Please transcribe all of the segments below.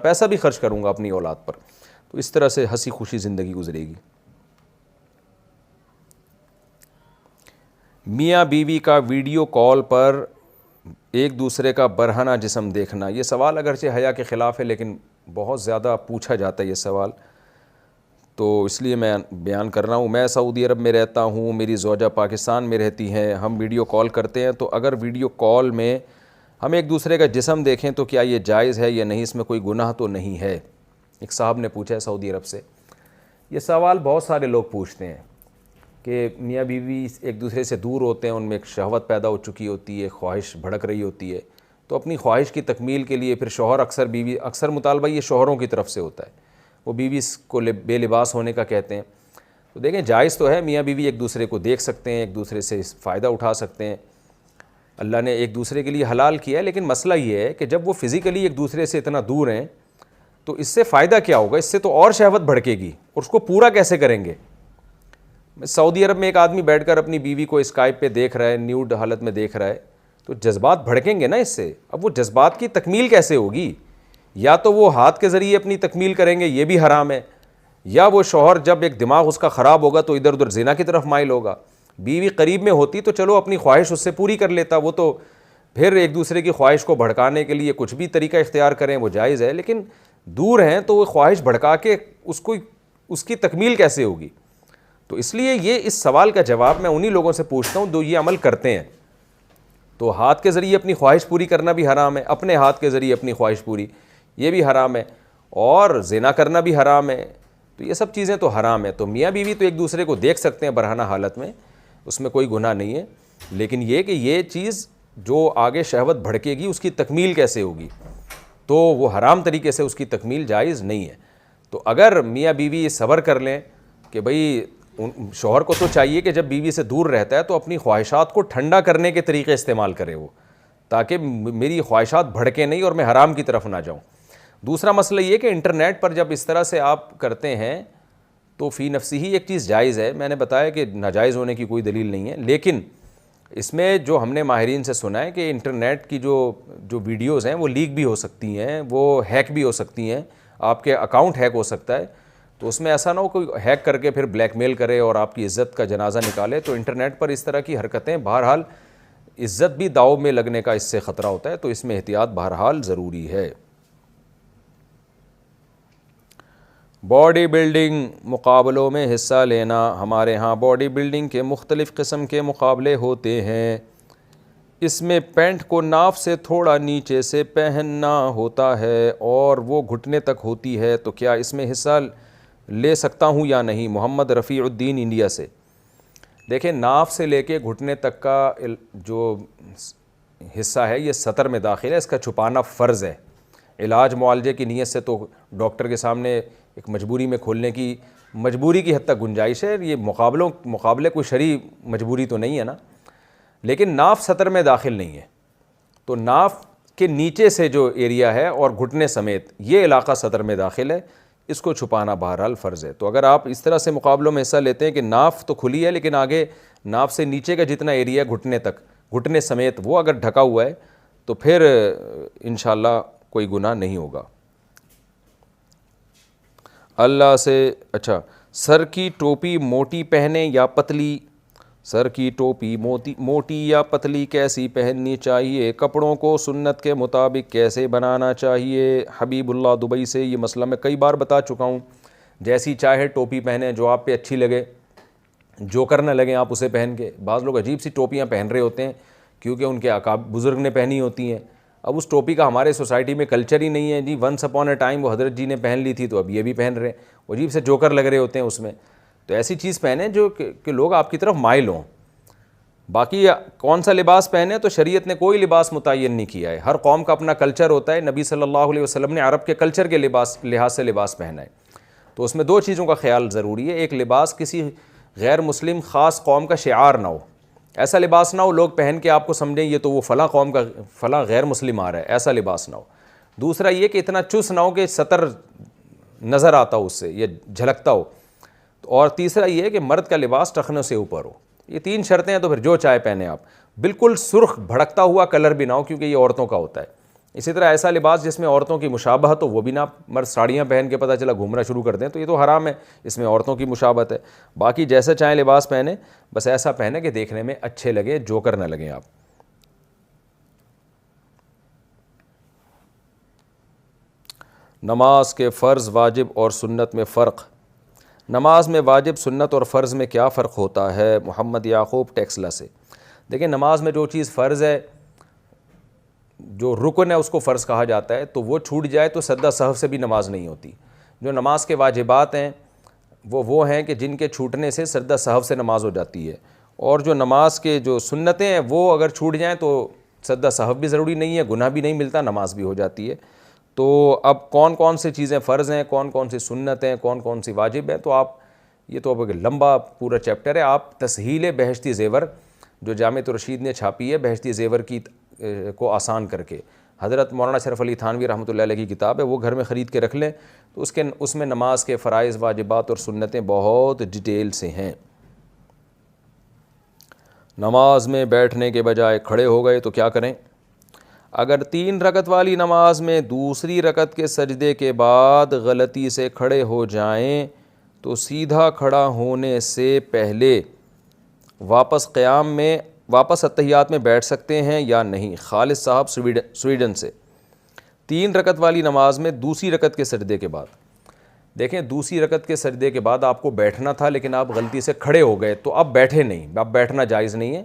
پیسہ بھی خرچ کروں گا اپنی اولاد پر. تو اس طرح سے ہنسی خوشی زندگی گزرے گی. میاں بیوی کا ویڈیو کال پر ایک دوسرے کا برہنہ جسم دیکھنا. یہ سوال اگرچہ حیا کے خلاف ہے لیکن بہت زیادہ پوچھا جاتا ہے یہ سوال, تو اس لیے میں بیان کر رہا ہوں. میں سعودی عرب میں رہتا ہوں, میری زوجہ پاکستان میں رہتی ہیں, ہم ویڈیو کال کرتے ہیں, تو اگر ویڈیو کال میں ہم ایک دوسرے کا جسم دیکھیں تو کیا یہ جائز ہے یا نہیں, اس میں کوئی گناہ تو نہیں ہے؟ ایک صاحب نے پوچھا ہے سعودی عرب سے. یہ سوال بہت سارے لوگ پوچھتے ہیں کہ میاں بیوی ایک دوسرے سے دور ہوتے ہیں, ان میں ایک شہوت پیدا ہو چکی ہوتی ہے, خواہش بھڑک رہی ہوتی ہے, تو اپنی خواہش کی تکمیل کے لیے پھر شوہر اکثر مطالبہ یہ شوہروں کی طرف سے ہوتا ہے, وہ بیوی کو بے لباس ہونے کا کہتے ہیں. تو دیکھیں جائز تو ہے, میاں بیوی ایک دوسرے کو دیکھ سکتے ہیں, ایک دوسرے سے فائدہ اٹھا سکتے ہیں, اللہ نے ایک دوسرے کے لیے حلال کیا ہے. لیکن مسئلہ یہ ہے کہ جب وہ فزیکلی ایک دوسرے سے اتنا دور ہیں تو اس سے فائدہ کیا ہوگا؟ اس سے تو اور شہوت بھڑکے گی, اور اس کو پورا کیسے کریں گے؟ سعودی عرب میں ایک آدمی بیٹھ کر اپنی بیوی کو اسکائپ پہ دیکھ رہا ہے, نیوڈ حالت میں دیکھ رہا ہے, تو جذبات بھڑکیں گے نا اس سے. اب وہ جذبات کی تکمیل کیسے ہوگی؟ یا تو وہ ہاتھ کے ذریعے اپنی تکمیل کریں گے, یہ بھی حرام ہے, یا وہ شوہر جب ایک دماغ اس کا خراب ہوگا تو ادھر ادھر زنا کی طرف مائل ہوگا. بیوی قریب میں ہوتی تو چلو اپنی خواہش اس سے پوری کر لیتا, وہ تو پھر ایک دوسرے کی خواہش کو بھڑکانے کے لیے کچھ بھی طریقہ اختیار کریں وہ جائز ہے. لیکن دور ہیں تو وہ خواہش بھڑکا کے اس کی تکمیل کیسے ہوگی؟ تو اس لیے یہ اس سوال کا جواب میں انہی لوگوں سے پوچھتا ہوں جو یہ عمل کرتے ہیں. تو ہاتھ کے ذریعے اپنی خواہش پوری کرنا بھی حرام ہے, اپنے ہاتھ کے ذریعے اپنی خواہش پوری یہ بھی حرام ہے, اور زنا کرنا بھی حرام ہے. تو یہ سب چیزیں تو حرام ہے. تو میاں بیوی تو ایک دوسرے کو دیکھ سکتے ہیں برہنہ حالت میں, اس میں کوئی گناہ نہیں ہے. لیکن یہ کہ یہ چیز جو آگے شہوت بھڑکے گی اس کی تکمیل کیسے ہوگی, تو وہ حرام طریقے سے اس کی تکمیل جائز نہیں ہے. تو اگر میاں بیوی صبر کر لیں کہ بھئی شوہر کو تو چاہیے کہ جب بیوی سے دور رہتا ہے تو اپنی خواہشات کو ٹھنڈا کرنے کے طریقے استعمال کرے وہ, تاکہ میری خواہشات بھڑکیں نہیں اور میں حرام کی طرف نہ جاؤں. دوسرا مسئلہ یہ کہ انٹرنیٹ پر جب اس طرح سے آپ کرتے ہیں تو فی نفسی ہی ایک چیز جائز ہے. میں نے بتایا کہ ناجائز ہونے کی کوئی دلیل نہیں ہے, لیکن اس میں جو ہم نے ماہرین سے سنا ہے کہ انٹرنیٹ کی جو ویڈیوز ہیں وہ لیک بھی ہو سکتی ہیں, وہ ہیک بھی ہو سکتی ہیں, آپ کے اکاؤنٹ ہیک ہو سکتا ہے. تو اس میں ایسا نہ ہو کوئی ہیک کر کے پھر بلیک میل کرے اور آپ کی عزت کا جنازہ نکالے. تو انٹرنیٹ پر اس طرح کی حرکتیں بہرحال عزت بھی داؤ میں لگنے کا اس سے خطرہ ہوتا ہے, تو اس میں احتیاط بہرحال ضروری ہے. باڈی بلڈنگ مقابلوں میں حصہ لینا. ہمارے ہاں باڈی بلڈنگ کے مختلف قسم کے مقابلے ہوتے ہیں. اس میں پینٹ کو ناف سے تھوڑا نیچے سے پہننا ہوتا ہے اور وہ گھٹنے تک ہوتی ہے, تو کیا اس میں حصہ لے سکتا ہوں یا نہیں؟ محمد رفیع الدین انڈیا سے. دیکھیں ناف سے لے کے گھٹنے تک کا جو حصہ ہے یہ سطر میں داخل ہے, اس کا چھپانا فرض ہے. علاج معالجے کی نیت سے تو ڈاکٹر کے سامنے ایک مجبوری میں کھولنے کی مجبوری کی حد تک گنجائش ہے. یہ مقابلے کوئی شرعی مجبوری تو نہیں ہے نا, لیکن ناف سطر میں داخل نہیں ہے. تو ناف کے نیچے سے جو ایریا ہے اور گھٹنے سمیت یہ علاقہ سطر میں داخل ہے, اس کو چھپانا بہرحال فرض ہے. تو اگر آپ اس طرح سے مقابلوں میں حصہ لیتے ہیں کہ ناف تو کھلی ہے لیکن آگے ناف سے نیچے کا جتنا ایریا گھٹنے تک گھٹنے سمیت وہ اگر ڈھکا ہوا ہے تو پھر انشاءاللہ کوئی گناہ نہیں ہوگا. اللہ سے سر کی ٹوپی موٹی پہنے یا پتلی؟ سر کی ٹوپی موٹی یا پتلی کیسی پہننی چاہیے؟ کپڑوں کو سنت کے مطابق کیسے بنانا چاہیے؟ حبیب اللہ دبئی سے. یہ مسئلہ میں کئی بار بتا چکا ہوں. جیسی چاہے ٹوپی پہنیں, جو آپ پہ اچھی لگے, جوکر نہ لگیں آپ اسے پہن کے. بعض لوگ عجیب سی ٹوپیاں پہن رہے ہوتے ہیں کیونکہ ان کے بزرگ نے پہنی ہوتی ہیں. اب اس ٹوپی کا ہمارے سوسائٹی میں کلچر ہی نہیں ہے جی. ونس اپون اے ٹائم وہ حضرت جی نے پہن لی تھی تو اب یہ بھی پہن رہے ہیں, عجیب سے جوکر لگ رہے ہوتے ہیں اس میں. تو ایسی چیز پہنیں جو کہ لوگ آپ کی طرف مائل ہوں. باقی کون سا لباس پہنے تو شریعت نے کوئی لباس متعین نہیں کیا ہے. ہر قوم کا اپنا کلچر ہوتا ہے. نبی صلی اللہ علیہ وسلم نے عرب کے کلچر کے لحاظ سے لباس پہنا ہے. تو اس میں دو چیزوں کا خیال ضروری ہے. ایک لباس کسی غیر مسلم خاص قوم کا شعار نہ ہو. ایسا لباس نہ ہو لوگ پہن کے آپ کو سمجھیں یہ تو وہ فلاں قوم کا فلاں غیر مسلم آ رہا ہے, ایسا لباس نہ ہو. دوسرا یہ کہ اتنا چست نہ ہو کہ سطر نظر آتا ہو اس سے, یہ جھلکتا ہو. اور تیسرا یہ کہ مرد کا لباس ٹخنوں سے اوپر ہو. یہ تین شرطیں ہیں. تو پھر جو چاہے پہنے آپ. بالکل سرخ بھڑکتا ہوا کلر بھی نہ ہو کیونکہ یہ عورتوں کا ہوتا ہے. اسی طرح ایسا لباس جس میں عورتوں کی مشابہت ہو وہ بھی نہ مرد ساڑیاں پہن کے پتہ چلا گھومنا شروع کر دیں تو یہ تو حرام ہے، اس میں عورتوں کی مشابہت ہے۔ باقی جیسا چاہیں لباس پہنیں، بس ایسا پہنے کہ دیکھنے میں اچھے لگے، جوکر نہ لگیں آپ۔ نماز کے فرض، واجب اور سنت میں فرق۔ نماز میں واجب، سنت اور فرض میں کیا فرق ہوتا ہے؟ محمد یعقوب ٹیکسلا سے۔ دیکھیں نماز میں جو چیز فرض ہے، جو رکن ہے اس کو فرض کہا جاتا ہے، تو وہ چھوٹ جائے تو سجدہ سہو سے بھی نماز نہیں ہوتی۔ جو نماز کے واجبات ہیں وہ ہیں کہ جن کے چھوٹنے سے سجدہ سہو سے نماز ہو جاتی ہے، اور جو نماز کے جو سنتیں ہیں وہ اگر چھوٹ جائیں تو سجدہ سہو بھی ضروری نہیں ہے، گناہ بھی نہیں ملتا، نماز بھی ہو جاتی ہے۔ تو اب کون کون سی چیزیں فرض ہیں، کون کون سی سنت ہیں، کون کون سی واجب ہیں، تو آپ یہ تو اب لمبا پورا چیپٹر ہے۔ آپ تسہیل بہشتی زیور جو جامعۃ الرشید نے چھاپی ہے بہشتی زیور کی کو آسان کر کے، حضرت مولانا شرف علی تھانوی رحمۃ اللہ علیہ کی کتاب ہے، وہ گھر میں خرید کے رکھ لیں تو اس میں نماز کے فرائض، واجبات اور سنتیں بہت ڈیٹیل سے ہیں۔ نماز میں بیٹھنے کے بجائے کھڑے ہو گئے تو کیا کریں؟ اگر 3 رکعت والی نماز میں دوسری رکعت کے سجدے کے بعد غلطی سے کھڑے ہو جائیں تو سیدھا کھڑا ہونے سے پہلے واپس اتحیات میں بیٹھ سکتے ہیں یا نہیں؟ خالد صاحب سویڈن سے۔ 3 رکعت والی نماز میں دوسری رکعت کے سجدے کے بعد، دیکھیں دوسری رکعت کے سجدے کے بعد آپ کو بیٹھنا تھا لیکن آپ غلطی سے کھڑے ہو گئے تو اب بیٹھے نہیں، اب بیٹھنا جائز نہیں ہے،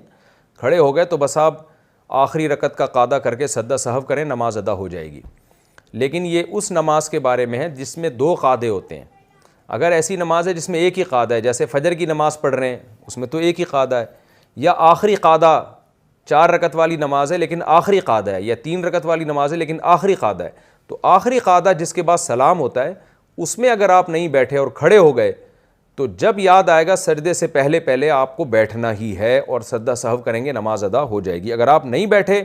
کھڑے ہو گئے تو بس آپ آخری رکعت کا قاعدہ کر کے سجدہ سہو کریں، نماز ادا ہو جائے گی۔ لیکن یہ اس نماز کے بارے میں ہے جس میں 2 قاعدے ہوتے ہیں۔ اگر ایسی نماز ہے جس میں ایک ہی قاعدہ ہے، جیسے فجر کی نماز پڑھ رہے ہیں اس میں تو ایک ہی قاعدہ ہے، یا آخری قاعدہ 4 رکعت والی نماز ہے لیکن آخری قاعدہ ہے، یا 3 رکعت والی نماز ہے لیکن آخری قاعدہ ہے، تو آخری قاعدہ جس کے بعد سلام ہوتا ہے اس میں اگر آپ نہیں بیٹھے اور کھڑے ہو گئے تو جب یاد آئے گا سجدے سے پہلے آپ کو بیٹھنا ہی ہے اور سجدہ سہو کریں گے، نماز ادا ہو جائے گی۔ اگر آپ نہیں بیٹھے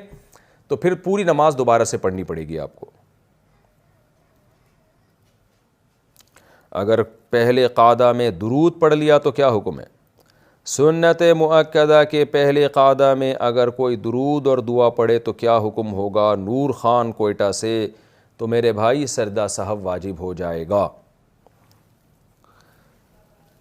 تو پھر پوری نماز دوبارہ سے پڑھنی پڑے گی آپ کو۔ اگر پہلے قاعدہ میں درود پڑھ لیا تو کیا حکم ہے؟ سنت مؤکدہ کے پہلے قاعدہ میں اگر کوئی درود اور دعا پڑھے تو کیا حکم ہوگا؟ نور خان کوئٹہ سے۔ تو میرے بھائی سجدہ سہو واجب ہو جائے گا۔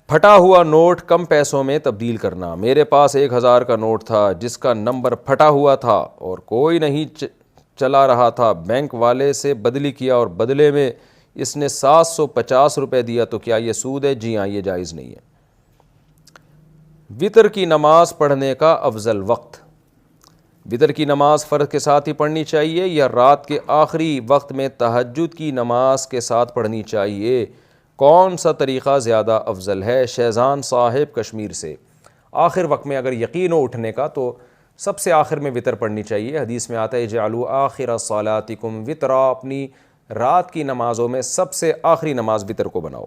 پھٹا ہوا نوٹ کم پیسوں میں تبدیل کرنا۔ میرے پاس 1000 کا نوٹ تھا جس کا نمبر پھٹا ہوا تھا اور کوئی نہیں چلا رہا تھا، بینک والے سے بدلی کیا اور بدلے میں اس نے 750 روپے دیا، تو کیا یہ سود ہے؟ جی ہاں، یہ جائز نہیں ہے۔ وتر کی نماز پڑھنے کا افضل وقت۔ وتر کی نماز فرض کے ساتھ ہی پڑھنی چاہیے یا رات کے آخری وقت میں تہجد کی نماز کے ساتھ پڑھنی چاہیے؟ کون سا طریقہ زیادہ افضل ہے؟ شہزان صاحب کشمیر سے۔ آخر وقت میں اگر یقین ہو اٹھنے کا تو سب سے آخر میں وتر پڑھنی چاہیے۔ حدیث میں آتا ہے اجعلوا آخر صلاتکم وترا، اپنی رات کی نمازوں میں سب سے آخری نماز وتر کو بناؤ۔